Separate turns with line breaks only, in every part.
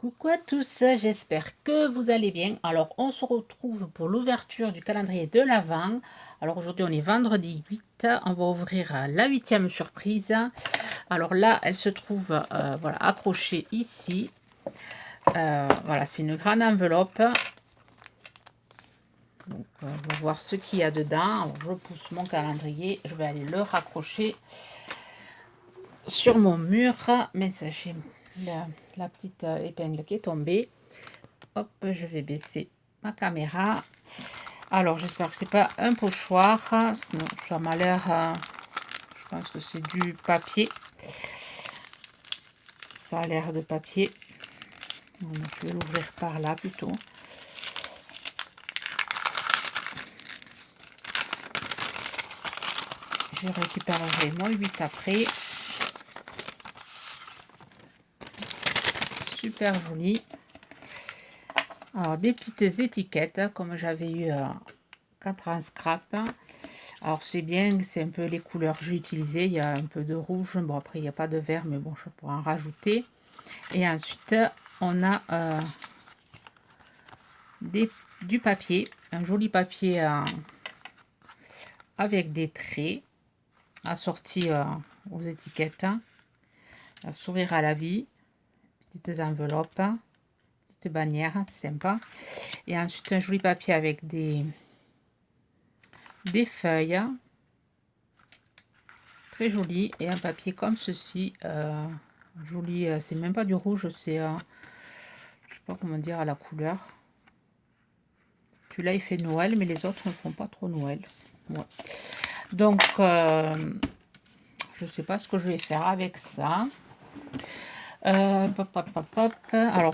Coucou à tous, j'espère que vous allez bien. Alors, on se retrouve pour l'ouverture du calendrier de l'Avent. Alors, aujourd'hui, on est vendredi 8. On va ouvrir la 8e surprise. Alors là, elle se trouve voilà, accrochée ici. Voilà, c'est une grande enveloppe. Donc, on va voir ce qu'il y a dedans. Alors, je pousse mon calendrier. Je vais aller le raccrocher sur mon mur. Mais ça, j'ai la petite épingle qui est tombée. Hop, je vais baisser ma caméra. Alors, j'espère que c'est pas un pochoir. Sinon, ça m'a l'air... je pense que c'est du papier. Ça a l'air de papier. Donc, je vais l'ouvrir par là plutôt. Je récupérerai mon 8 après. Super joli. Alors, des petites étiquettes comme j'avais eu 4 en scrap. Alors, c'est bien, c'est un peu les couleurs que j'ai utilisées. Il y a un peu de rouge. Bon, après, il n'y a pas de vert, mais bon, je pourrais en rajouter. Et ensuite, on a du papier, un joli papier avec des traits assortis aux étiquettes. Un sourire à la vie, petites enveloppes, petite bannière, sympa. Et ensuite un joli papier avec des feuilles, très joli, et un papier comme ceci, joli. C'est même pas du rouge, c'est je sais pas comment dire à la couleur. Celui-là il fait Noël, mais les autres ne font pas trop Noël. Ouais. Donc je sais pas ce que je vais faire avec ça. Alors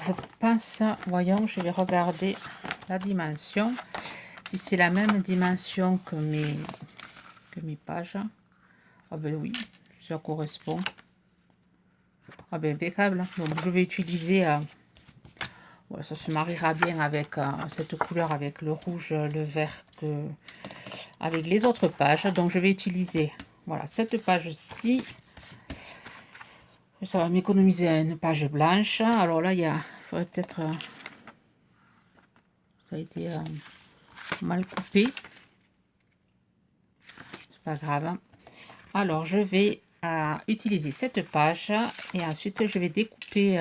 je pense, voyons, je vais regarder la dimension, si c'est la même dimension que mes pages. Ah ben oui, ça correspond. Ah ben impeccable. Donc je vais utiliser, ouais, ça se mariera bien avec cette couleur, avec le rouge, le vert, avec les autres pages. Donc je vais utiliser, voilà, cette page-ci. Ça va m'économiser une page blanche. Alors là, il faudrait peut-être... ça a été mal coupé. C'est pas grave. Alors, je vais utiliser cette page. Et ensuite, je vais découper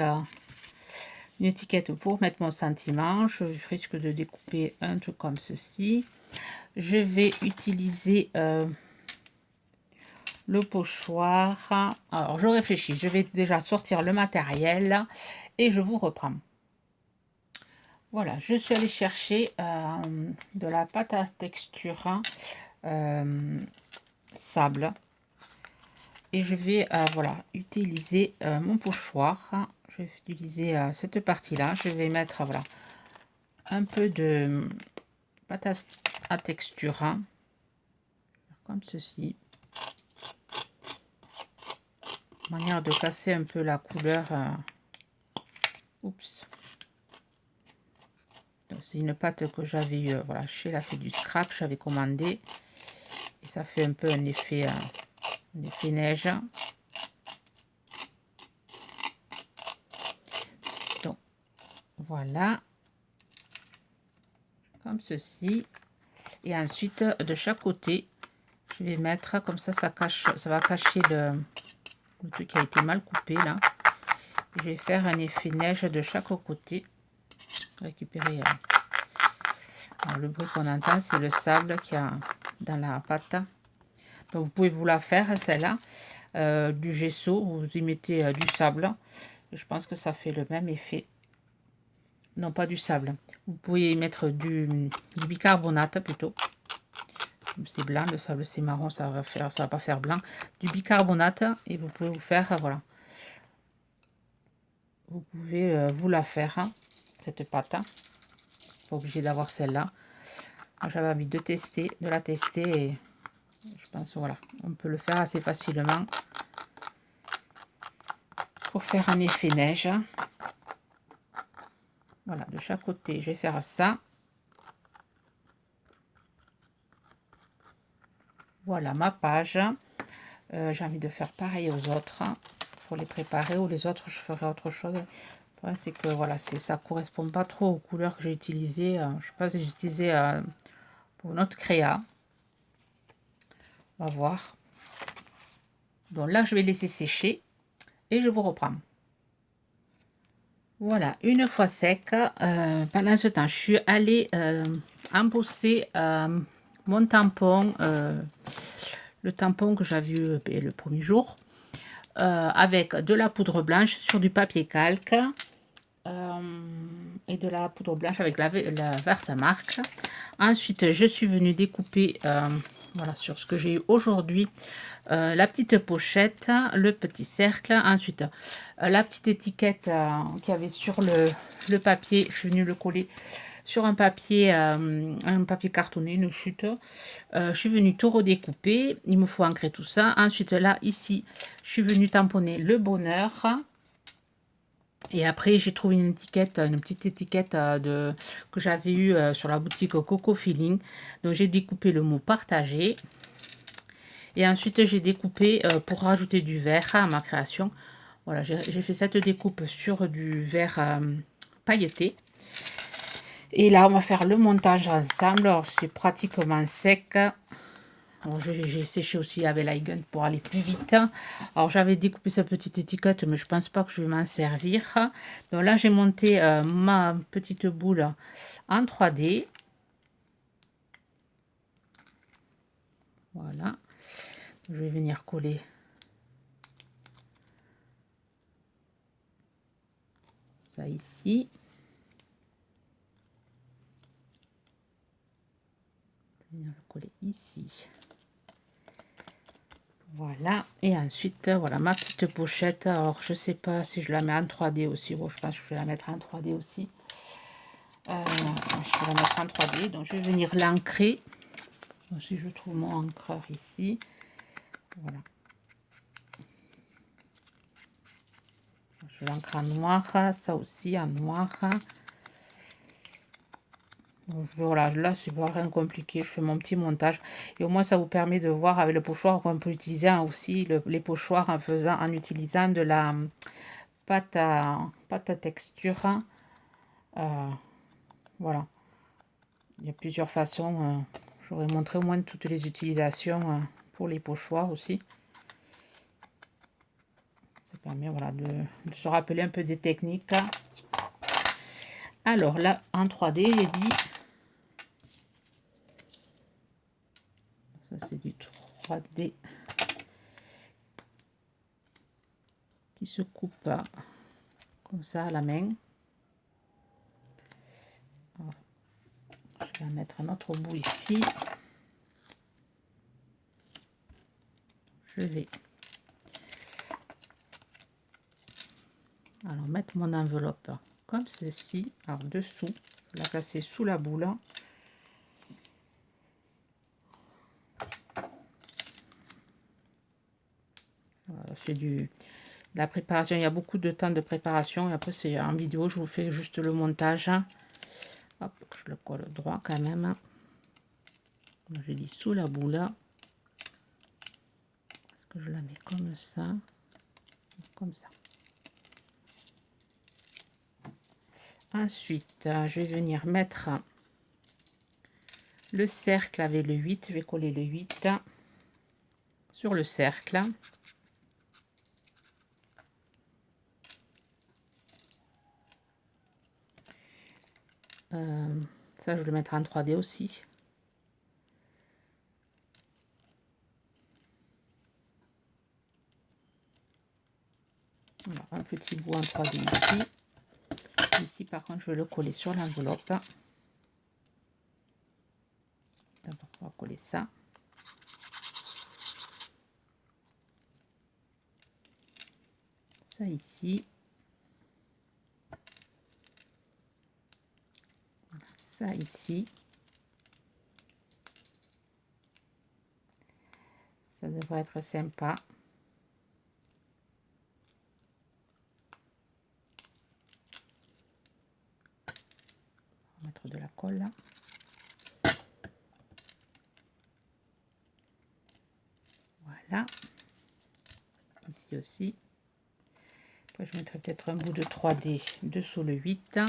une étiquette pour mettre mon sentiment. Je risque de découper un truc comme ceci. Je vais utiliser... le pochoir. Alors, je réfléchis. Je vais déjà sortir le matériel et je vous reprends. Voilà, je suis allée chercher de la pâte à texture sable. Et je vais voilà, utiliser mon pochoir. Je vais utiliser cette partie-là. Je vais mettre voilà, un peu de pâte à texture. Comme ceci. Manière de casser un peu la couleur. Oups. C'est une pâte que j'avais eu voilà, chez la Fée du Scrap. J'avais commandé. Et ça fait un peu un effet neige. Donc, voilà. Comme ceci. Et ensuite, de chaque côté, je vais mettre comme ça, ça va cacher le truc qui a été mal coupé là. Je vais faire un effet neige de chaque côté. Récupérer alors, le bruit qu'on entend, c'est le sable qu'il y a dans la pâte. Donc vous pouvez vous la faire celle-là, du gesso, vous y mettez du sable. Et je pense que ça fait le même effet. Non, pas du sable. Vous pouvez y mettre du bicarbonate plutôt. C'est blanc, le sable c'est marron, ça va pas faire blanc. Du bicarbonate et vous pouvez vous faire, voilà. Vous pouvez vous la faire, hein, cette pâte. Pas obligé d'avoir celle-là. J'avais envie de la tester et je pense voilà, on peut le faire assez facilement pour faire un effet neige. Voilà, de chaque côté, je vais faire ça. Voilà ma page. J'ai envie de faire pareil aux autres pour les préparer, ou les autres je ferai autre chose. Enfin, c'est que voilà, ça correspond pas trop aux couleurs que j'ai utilisées. Je sais pas si j'ai utilisé pour notre créa. On va voir. Donc là, je vais laisser sécher et je vous reprends. Voilà, une fois sec, pendant ce temps, je suis allée embosser mon tampon, le tampon que j'avais eu le premier jour, avec de la poudre blanche sur du papier calque et de la poudre blanche avec la Versamark. Ensuite, je suis venue découper, voilà, sur ce que j'ai eu aujourd'hui, la petite pochette, le petit cercle. Ensuite, la petite étiquette qu'il y avait sur le papier, je suis venue le coller sur un papier cartonné, une chute. Je suis venue tout redécouper. Il me faut ancrer tout ça. Ensuite, là, ici, je suis venue tamponner le bonheur. Et après, j'ai trouvé une étiquette, une petite étiquette que j'avais eue sur la boutique Coco Feeling. Donc, j'ai découpé le mot partager. Et ensuite, j'ai découpé pour rajouter du vert à ma création. Voilà, j'ai fait cette découpe sur du vert pailleté. Et là, on va faire le montage ensemble. Alors, c'est pratiquement sec. J'ai séché aussi avec l'Igun pour aller plus vite. Alors, j'avais découpé cette petite étiquette, mais je pense pas que je vais m'en servir. Donc là, j'ai monté ma petite boule en 3D. Voilà. Je vais venir coller ça ici. Je vais venir le coller ici. Voilà, et ensuite, voilà ma petite pochette. Alors, je sais pas si je la mets en 3D aussi. Bon, je pense que je vais la mettre en 3D aussi. Je vais la mettre en 3D, donc je vais venir l'ancrer. Si je trouve mon encreur ici, voilà. Je l'ancre en noir, ça aussi en noir. Donc, voilà, là c'est pas rien compliqué, je fais mon petit montage et au moins ça vous permet de voir avec le pochoir qu'on peut utiliser aussi les pochoirs en utilisant de la pâte à texture. Voilà, il y a plusieurs façons. J'aurais montré au moins toutes les utilisations pour les pochoirs aussi. Ça permet voilà, de se rappeler un peu des techniques. Alors là, en 3D, j'ai dit, ça c'est du 3D qui se coupe comme ça à la main. Alors, je vais mettre un autre bout ici. Je vais alors mettre mon enveloppe comme ceci. Alors dessous, je vais la placer sous la boule. C'est la préparation, il y a beaucoup de temps de préparation et après c'est en vidéo, je vous fais juste le montage. Hop, je le colle droit quand même. Je dis sous la boule. Est-ce que je la mets comme ça? Comme ça. Ensuite, je vais venir mettre le cercle avec le 8. Je vais coller le 8 sur le cercle. Ça, je vais le mettre en 3D aussi. Voilà, un petit bout en 3D ici. Ici, par contre, je vais le coller sur l'enveloppe. D'abord, on va coller ça. Ça ici. Ça ici. Ça devrait être sympa. On va mettre de la colle là. Voilà. Ici aussi. Après, je mettrai peut-être un bout de 3D dessous le 8.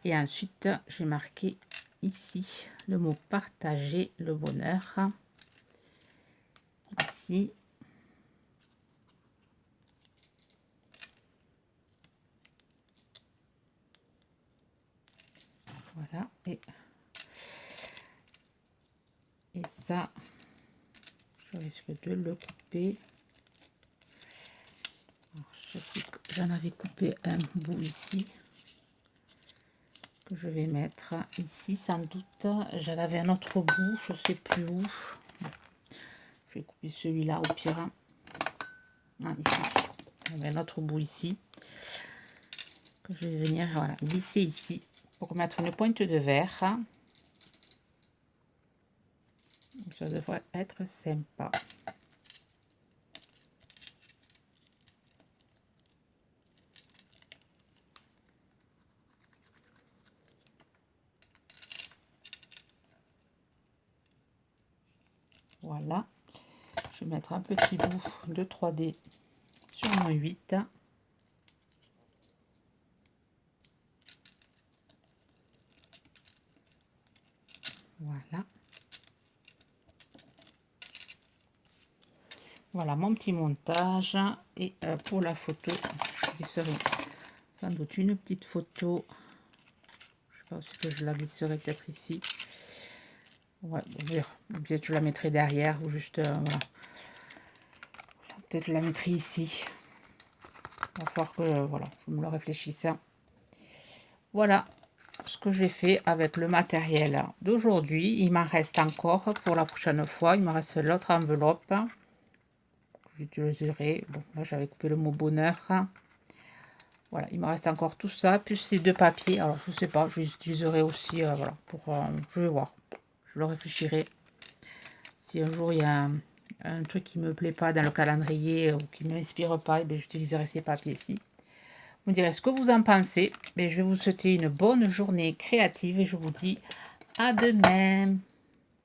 Et ensuite, je vais marquer ici le mot partager le bonheur. Ici. Voilà. Et ça, je risque de le couper. Alors, je sais que j'en avais coupé un bout ici. Que je vais mettre ici sans doute. J'en avais un autre bout, je sais plus où. Je vais couper celui-là au pire. Ah, ici. Il y a un autre bout ici. Que je vais venir voilà, glisser ici pour mettre une pointe de verre. Ça devrait être sympa. Voilà. Je vais mettre un petit bout de 3D sur mon 8. Voilà. Voilà mon petit montage. Et pour la photo, je glisserai sans doute une petite photo. Je sais pas si que je la glisserai peut-être ici. Ouais, peut-être je la mettrai derrière ou juste voilà. Peut-être je la mettrai ici. Il va falloir que voilà, je me le réfléchisse. Voilà ce que j'ai fait avec le matériel d'aujourd'hui. Il m'en reste encore pour la prochaine fois. Il me reste l'autre enveloppe. J'utiliserai. Bon, là j'avais coupé le mot bonheur. Voilà, il me reste encore tout ça, plus ces deux papiers. Alors je sais pas, je les utiliserai aussi. Voilà, pour. Je vais voir. Je le réfléchirai. Si un jour il y a un truc qui me plaît pas dans le calendrier ou qui ne m'inspire pas, et j'utiliserai ces papiers-ci. Vous me direz ce que vous en pensez. Mais je vais vous souhaiter une bonne journée créative et je vous dis à demain.